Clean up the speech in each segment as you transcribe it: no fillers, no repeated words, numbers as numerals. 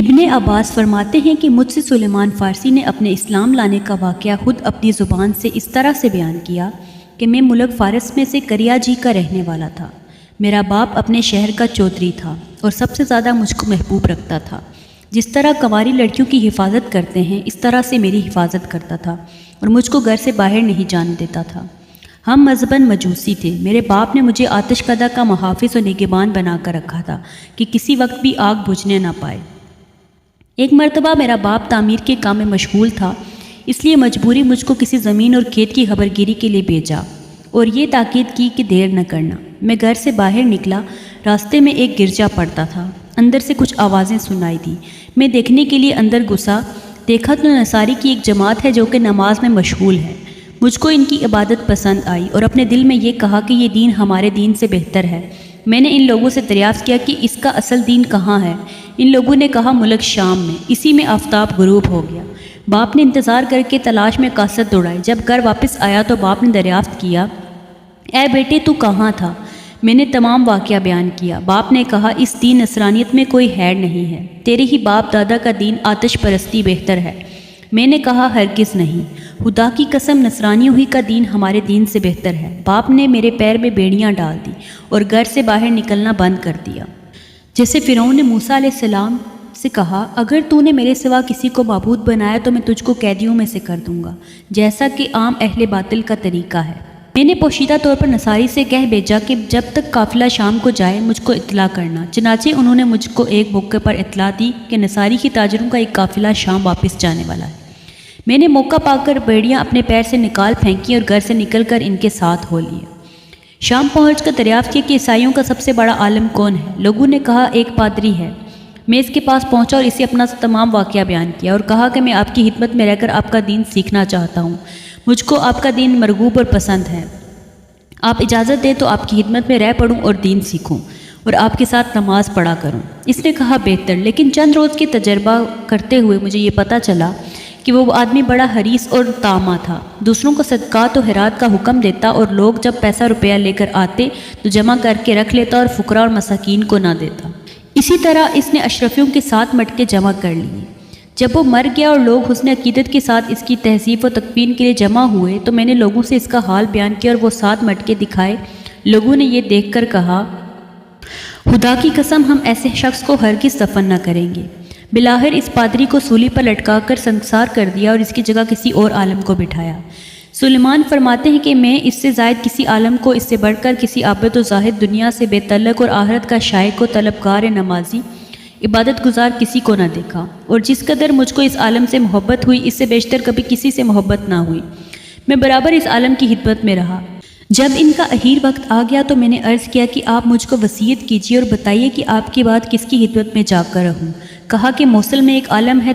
ابن عباس فرماتے ہیں کہ مجھ سے سلیمان فارسی نے اپنے اسلام لانے کا واقعہ خود اپنی زبان سے اس طرح سے بیان کیا کہ میں ملک فارس میں سے کریاجی کا رہنے والا تھا۔ میرا باپ اپنے شہر کا چودھری تھا اور سب سے زیادہ مجھ کو محبوب رکھتا تھا۔ جس طرح کنواری لڑکیوں کی حفاظت کرتے ہیں اس طرح سے میری حفاظت کرتا تھا اور مجھ کو گھر سے باہر نہیں جانے دیتا تھا۔ ہم مذہباً مجوسی تھے۔ میرے باپ نے مجھے آتش کدہ کا محافظ و نگہبان بنا کر رکھا تھا کہ کسی وقت بھی آگ بجھنے نہ پائے۔ ایک مرتبہ میرا باپ تعمیر کے کام میں مشغول تھا، اس لیے مجبوری مجھ کو کسی زمین اور کھیت کی خبرگیری کے لیے بھیجا اور یہ تاکید کی کہ دیر نہ کرنا۔ میں گھر سے باہر نکلا، راستے میں ایک گرجا پڑتا تھا، اندر سے کچھ آوازیں سنائی دی۔ میں دیکھنے کے لیے اندر گھسا، دیکھا تو نصاری کی ایک جماعت ہے جو کہ نماز میں مشغول ہے۔ مجھ کو ان کی عبادت پسند آئی اور اپنے دل میں یہ کہا کہ یہ دین ہمارے دین سے بہتر ہے۔ میں نے ان لوگوں سے دریافت کیا کہ اس کا اصل دین کہاں ہے؟ ان لوگوں نے کہا ملک شام میں، اسی میں آفتاب غروب ہو گیا۔ باپ نے انتظار کر کے تلاش میں کاست دوڑائی۔ جب گھر واپس آیا تو باپ نے دریافت کیا، اے بیٹے تو کہاں تھا؟ میں نے تمام واقعہ بیان کیا۔ باپ نے کہا اس دین نصرانیت میں کوئی خیر نہیں ہے، تیرے ہی باپ دادا کا دین آتش پرستی بہتر ہے۔ میں نے کہا ہرگز نہیں، خدا کی قسم نصرانیوں ہی کا دین ہمارے دین سے بہتر ہے۔ باپ نے میرے پیر میں بیڑیاں ڈال دی اور گھر سے باہر نکلنا بند کر دیا۔ جیسے فرعون نے موسیٰ علیہ السلام سے کہا، اگر تو نے میرے سوا کسی کو معبود بنایا تو میں تجھ کو قیدیوں میں سے کر دوں گا، جیسا کہ عام اہل باطل کا طریقہ ہے۔ میں نے پوشیدہ طور پر نصاری سے کہہ بھیجا کہ جب تک قافلہ شام کو جائے مجھ کو اطلاع کرنا۔ چنانچہ انہوں نے مجھ کو ایک موقع پر اطلاع دی کہ نصاری کی تاجروں کا ایک قافلہ شام واپس جانے والا ہے۔ میں نے موقع پا کر بیڑیاں اپنے پیر سے نکال پھینکی اور گھر سے نکل کر ان کے ساتھ ہو لیا۔ شام پہنچ کر دریافت کیا کہ عیسائیوں کا سب سے بڑا عالم کون ہے؟ لوگوں نے کہا ایک پادری ہے۔ میں اس کے پاس پہنچا اور اسے اپنا تمام واقعہ بیان کیا اور کہا کہ میں آپ کی خدمت میں رہ کر آپ کا دین سیکھنا چاہتا ہوں۔ مجھ کو آپ کا دین مرغوب اور پسند ہے۔ آپ اجازت دیں تو آپ کی خدمت میں رہ پڑوں اور دین سیکھوں اور آپ کے ساتھ نماز پڑھا کروں۔ اس نے کہا بہتر، لیکن چند روز کے تجربہ کرتے ہوئے مجھے یہ پتہ چلا کہ وہ آدمی بڑا حریص اور طامع تھا، دوسروں کو صدقات و خیرات کا حکم دیتا اور لوگ جب پیسہ روپیہ لے کر آتے تو جمع کر کے رکھ لیتا اور فقراء اور مساکین کو نہ دیتا۔ اسی طرح اس نے اشرفیوں کے 7 مٹکے جمع کر لیے۔ جب وہ مر گیا اور لوگ حسن عقیدت کے ساتھ اس کی تہذیب و تکفین کے لیے جمع ہوئے تو میں نے لوگوں سے اس کا حال بیان کیا اور وہ 7 مٹکے دکھائے۔ لوگوں نے یہ دیکھ کر کہا، خدا کی قسم ہم ایسے شخص کو ہرگز دفن نہ کریں گے۔ بلاخر اس پادری کو سولی پر لٹکا کر سنسار کر دیا اور اس کی جگہ کسی اور عالم کو بٹھایا۔ سلیمان فرماتے ہیں کہ میں اس سے زائد کسی عالم کو، اس سے بڑھ کر کسی عابد و زاہد، دنیا سے بے تعلق اور آخرت کا شائق و طلبگار نمازی، عبادت گزار کسی کو نہ دیکھا، اور جس قدر مجھ کو اس عالم سے محبت ہوئی اس سے بیشتر کبھی کسی سے محبت نہ ہوئی۔ میں برابر اس عالم کی خدمت میں رہا۔ جب ان کا اخیر وقت آ گیا تو میں نے عرض کیا کہ آپ مجھ کو وصیت کیجیے اور بتائیے کہ آپ کے بعد کس کی خدمت میں جا کر رہوں۔ کہا کہ موصل میں ایک عالم ہے،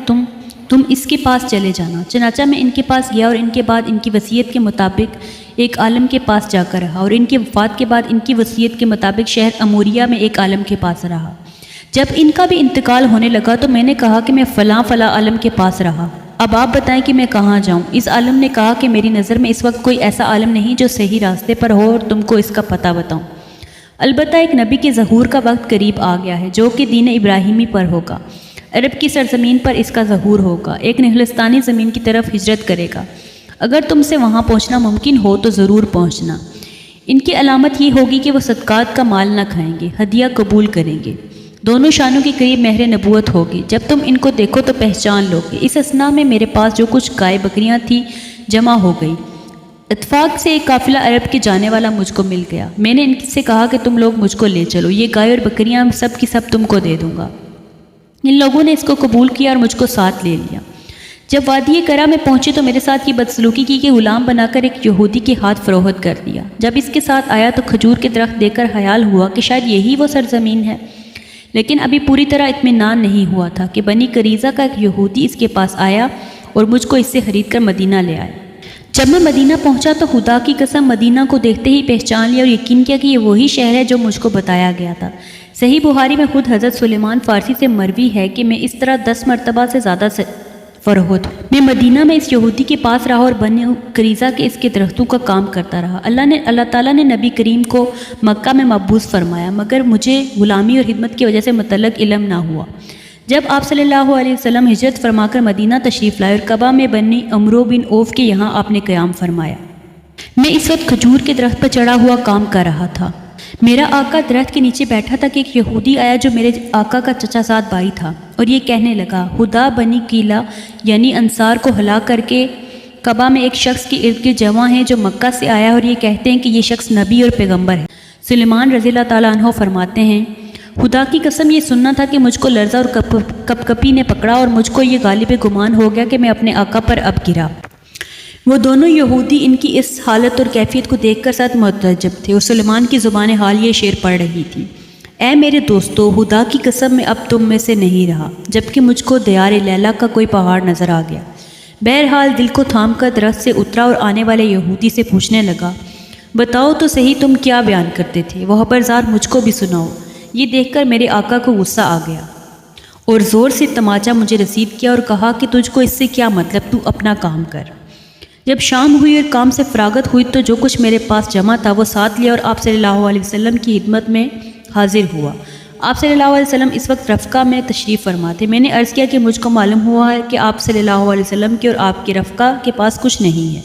تم اس کے پاس چلے جانا۔ چنانچہ میں ان کے پاس گیا اور ان کے بعد ان کی وصیت کے مطابق ایک عالم کے پاس جا کر رہا اور ان کی وفات کے بعد ان کی وصیت کے مطابق شہر اموریہ میں ایک عالم کے پاس رہا۔ جب ان کا بھی انتقال ہونے لگا تو میں نے کہا کہ میں فلاں عالم کے پاس رہا، اب آپ بتائیں کہ میں کہاں جاؤں۔ اس عالم نے کہا کہ میری نظر میں اس وقت کوئی ایسا عالم نہیں جو صحیح راستے پر ہو اور تم کو اس کا پتہ بتاؤں۔ البتہ ایک نبی کے ظہور کا وقت قریب آ گیا ہے جو کہ دین ابراہیمی پر ہوگا۔ عرب کی سرزمین پر اس کا ظہور ہوگا، ایک نخلستانی زمین کی طرف ہجرت کرے گا۔ اگر تم سے وہاں پہنچنا ممکن ہو تو ضرور پہنچنا۔ ان کی علامت یہ ہوگی کہ وہ صدقات کا مال نہ کھائیں گے، ہدیہ قبول کریں گے، دونوں شانوں کے قریب مہر نبوت ہوگی۔ جب تم ان کو دیکھو تو پہچان لو گے۔ اس اثنا میں میرے پاس جو کچھ گائے بکریاں تھیں جمع ہو گئی۔ اتفاق سے ایک قافلہ عرب کے جانے والا مجھ کو مل گیا۔ میں نے ان سے کہا کہ تم لوگ مجھ کو لے چلو، یہ گائے اور بکریاں سب کی سب تم کو دے دوں گا۔ ان لوگوں نے اس کو قبول کیا اور مجھ کو ساتھ لے لیا۔ جب وادی کرا میں پہنچے تو میرے ساتھ یہ بدسلوکی کی کہ غلام بنا کر ایک یہودی کے ہاتھ فروخت کر دیا۔ جب اس کے ساتھ آیا تو کھجور کے درخت دیکھ کر خیال ہوا کہ شاید یہی وہ سرزمین ہے، لیکن ابھی پوری طرح اطمینان نہیں ہوا تھا کہ بنی قریظہ کا ایک یہودی اس کے پاس آیا اور مجھ کو اس سے خرید کر مدینہ لے آیا۔ جب میں مدینہ پہنچا تو خدا کی قسم مدینہ کو دیکھتے ہی پہچان لیا اور یقین کیا کہ یہ وہی شہر ہے جو مجھ کو بتایا گیا تھا۔ صحیح بخاری میں خود حضرت سلیمان فارسی سے مروی ہے کہ میں اس طرح 10 مرتبہ سے زیادہ فرحت میں مدینہ میں اس یہودی کے پاس رہا اور بنی قریظہ کے اس کے درختوں کا کام کرتا رہا۔ اللہ تعالیٰ نے نبی کریم کو مکہ میں مبعوث فرمایا، مگر مجھے غلامی اور خدمت کی وجہ سے متعلق علم نہ ہوا۔ جب آپ صلی اللہ علیہ وسلم ہجرت فرما کر مدینہ تشریف لائے اور کعبہ میں بنی عمرو بن اوف کے یہاں آپ نے قیام فرمایا، میں اس وقت کھجور کے درخت پر چڑھا ہوا کام کر رہا تھا۔ میرا آقا درخت کے نیچے بیٹھا تھا کہ ایک یہودی آیا جو میرے آقا کا چچا زاد بھائی تھا، اور یہ کہنے لگا، خدا بنی قیلہ یعنی انصار کو ہلاک کر کے کعبہ میں ایک شخص کے ارد گرد جمع ہیں جو مکہ سے آیا، اور یہ کہتے ہیں کہ یہ شخص نبی اور پیغمبر ہے۔ سلیمان رضی اللہ تعالیٰ عنہ فرماتے ہیں، خدا کی قسم یہ سننا تھا کہ مجھ کو لرزہ اور کپکپی نے پکڑا، اور مجھ کو یہ غالب گمان ہو گیا کہ میں اپنے آقا پر اب گرا۔ وہ دونوں یہودی ان کی اس حالت اور کیفیت کو دیکھ کر ساتھ متعجب تھے، اور سلیمان کی زبان حال یہ شعر پڑھ رہی تھی، اے میرے دوستو، خدا کی قسم میں اب تم میں سے نہیں رہا، جبکہ مجھ کو دیار لیلا کا کوئی پہاڑ نظر آ گیا۔ بہرحال دل کو تھام کر درخت سے اترا اور آنے والے یہودی سے پوچھنے لگا، بتاؤ تو صحیح تم کیا بیان کرتے تھے، وہ خبردار مجھ کو بھی سناؤ۔ یہ دیکھ کر میرے آقا کو غصہ آ گیا اور زور سے تماچا مجھے رسید کیا اور کہا کہ تجھ کو اس سے کیا مطلب، تو اپنا کام کر۔ جب شام ہوئی اور کام سے فراغت ہوئی تو جو کچھ میرے پاس جمع تھا وہ ساتھ لیا اور آپ صلی اللہ علیہ وسلم کی خدمت میں حاضر ہوا۔ آپ صلی اللہ علیہ وسلم اس وقت رفقہ میں تشریف فرما تھے۔ میں نے عرض کیا کہ مجھ کو معلوم ہوا ہے کہ آپ صلی اللہ علیہ وسلم کے اور آپ کے رفقہ کے پاس کچھ نہیں ہے،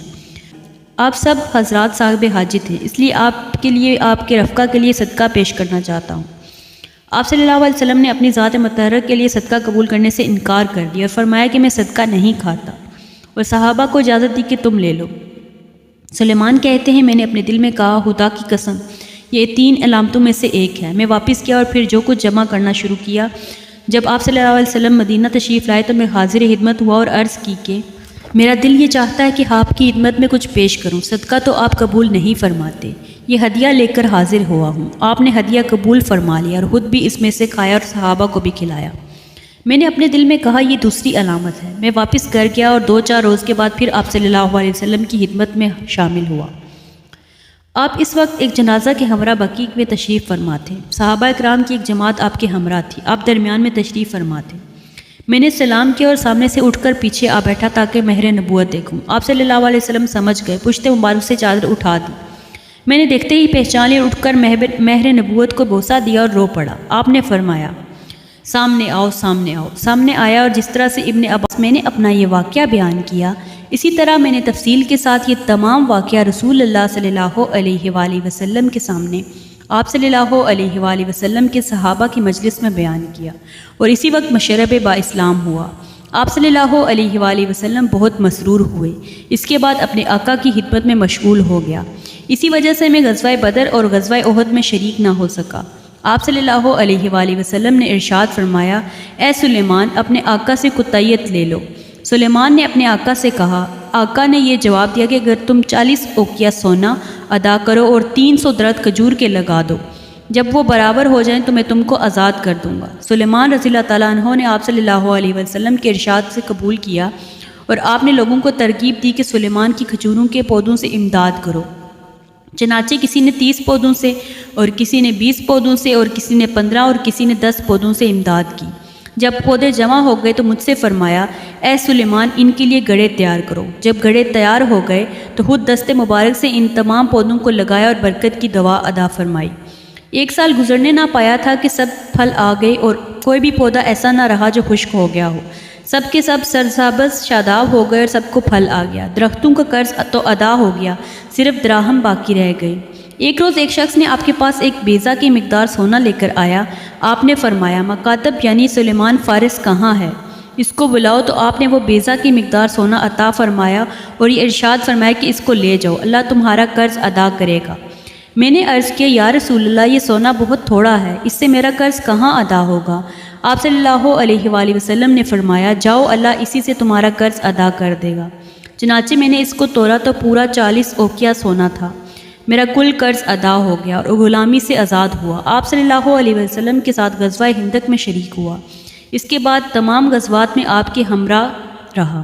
آپ سب حضرات صاحب حاجت ہیں، اس لیے آپ کے لیے، آپ کے رفقہ کے لیے صدقہ پیش کرنا چاہتا ہوں۔ آپ صلی اللہ علیہ وسلم نے اپنی ذات مطہرہ کے لیے صدقہ قبول کرنے سے انکار کر دیا اور فرمایا کہ میں صدقہ نہیں کھاتا، اور صحابہ کو اجازت دی کہ تم لے لو۔ سلیمان کہتے ہیں، میں نے اپنے دل میں کہا، خدا کی قسم یہ 3 علامتوں میں سے ایک ہے۔ میں واپس کیا اور پھر جو کچھ جمع کرنا شروع کیا۔ جب آپ صلی اللہ علیہ وسلم مدینہ تشریف لائے تو میں حاضر خدمت ہوا اور عرض کی کہ میرا دل یہ چاہتا ہے کہ آپ کی خدمت میں کچھ پیش کروں، صدقہ تو آپ قبول نہیں فرماتے، یہ ہدیہ لے کر حاضر ہوا ہوں۔ آپ نے ہدیہ قبول فرما لیا اور خود بھی اس میں سے کھایا اور صحابہ کو بھی کھلایا۔ میں نے اپنے دل میں کہا، یہ دوسری علامت ہے۔ میں واپس گھر گیا اور 2-4 روز کے بعد پھر آپ صلی اللہ علیہ وسلم کی خدمت میں شامل ہوا۔ آپ اس وقت ایک جنازہ کے ہمراہ بقیع میں تشریف فرما تھے۔ صحابہ اکرام کی ایک جماعت آپ کے ہمراہ تھی، آپ درمیان میں تشریف فرما تھے۔ میں نے سلام کیا اور سامنے سے اٹھ کر پیچھے آ بیٹھا تاکہ مہر نبوت دیکھوں۔ آپ صلی اللہ علیہ وسلم سمجھ گئے، پشت مبارک سے چادر اٹھا دی۔ میں نے دیکھتے ہی پہچان لیا، اٹھ کر مہر نبوت کو بوسہ دیا اور رو پڑا۔ آپ نے فرمایا، سامنے آؤ، سامنے آؤ۔ سامنے آیا اور جس طرح سے ابن عباس میں نے اپنا یہ واقعہ بیان کیا، اسی طرح میں نے تفصیل کے ساتھ یہ تمام واقعہ رسول اللہ صلی اللہ علیہ وآلہ وسلم کے سامنے آپ صلی اللہ علیہ وآلہ وسلم کے صحابہ کی مجلس میں بیان کیا، اور اسی وقت مشرب با اسلام ہوا۔ آپ صلی اللہ علیہ وآلہ وسلم بہت مسرور ہوئے، اس کے بعد اپنے آقا کی خدمت میں مشغول ہو گیا۔ اسی وجہ سے میں غزوہ بدر اور غزوہ احد میں شریک نہ ہو سکا۔ آپ صلی اللہ علیہ وآلہ وسلم نے ارشاد فرمایا، اے سلیمان، اپنے آقا سے قطعیت لے لو۔ سلیمان نے اپنے آقا سے کہا، آقا نے یہ جواب دیا کہ اگر تم 40 اوقیہ سونا ادا کرو اور 300 درخت کھجور کے لگا دو، جب وہ برابر ہو جائیں تو میں تم کو آزاد کر دوں گا۔ سلیمان رضی اللہ تعالیٰ عنہ نے آپ صلی اللہ علیہ وسلم کے ارشاد سے قبول کیا، اور آپ نے لوگوں کو ترغیب دی کہ سلیمان کی کھجوروں کے پودوں سے امداد کرو۔ چنانچہ کسی نے 30 پودوں سے، اور کسی نے 20 پودوں سے، اور کسی نے 15 اور کسی نے 10 پودوں سے امداد کی۔ جب پودے جمع ہو گئے تو مجھ سے فرمایا، اے سلیمان، ان کے لیے گڑھے تیار کرو۔ جب گڑھے تیار ہو گئے تو خود دست مبارک سے ان تمام پودوں کو لگایا اور برکت کی دعا ادا فرمائی۔ 1 سال گزرنے نہ پایا تھا کہ سب پھل آ گئے، اور کوئی بھی پودا ایسا نہ رہا جو خشک ہو گیا ہو۔ سب کے سب سرسبز شاداب ہو گئے اور سب کو پھل آ گیا۔ درختوں کا قرض تو ادا ہو گیا، صرف دراہم باقی رہ گئے۔ ایک روز ایک شخص نے آپ کے پاس ایک بیضہ کی مقدار سونا لے کر آیا۔ آپ نے فرمایا، مکاتب یعنی سلیمان فارس کہاں ہے؟ اس کو بلاؤ۔ تو آپ نے وہ بیضہ کی مقدار سونا عطا فرمایا اور یہ ارشاد فرمایا کہ اس کو لے جاؤ، اللہ تمہارا قرض ادا کرے گا۔ میں نے عرض کیا، یا رسول اللہ، یہ سونا بہت تھوڑا ہے، اس سے میرا قرض کہاں ادا ہوگا؟ آپ صلی اللہ علیہ وآلہ وسلم نے فرمایا، جاؤ، اللہ اسی سے تمہارا قرض ادا کر دے گا۔ چنانچہ میں نے اس کو توڑا تو پورا 40 اوقیہ سونا تھا۔ میرا کل قرض ادا ہو گیا اور غلامی سے آزاد ہوا۔ آپ صلی اللہ علیہ وسلم کے ساتھ غزوہ ہندک میں شریک ہوا۔ اس کے بعد تمام غزوات میں آپ کے ہمراہ رہا۔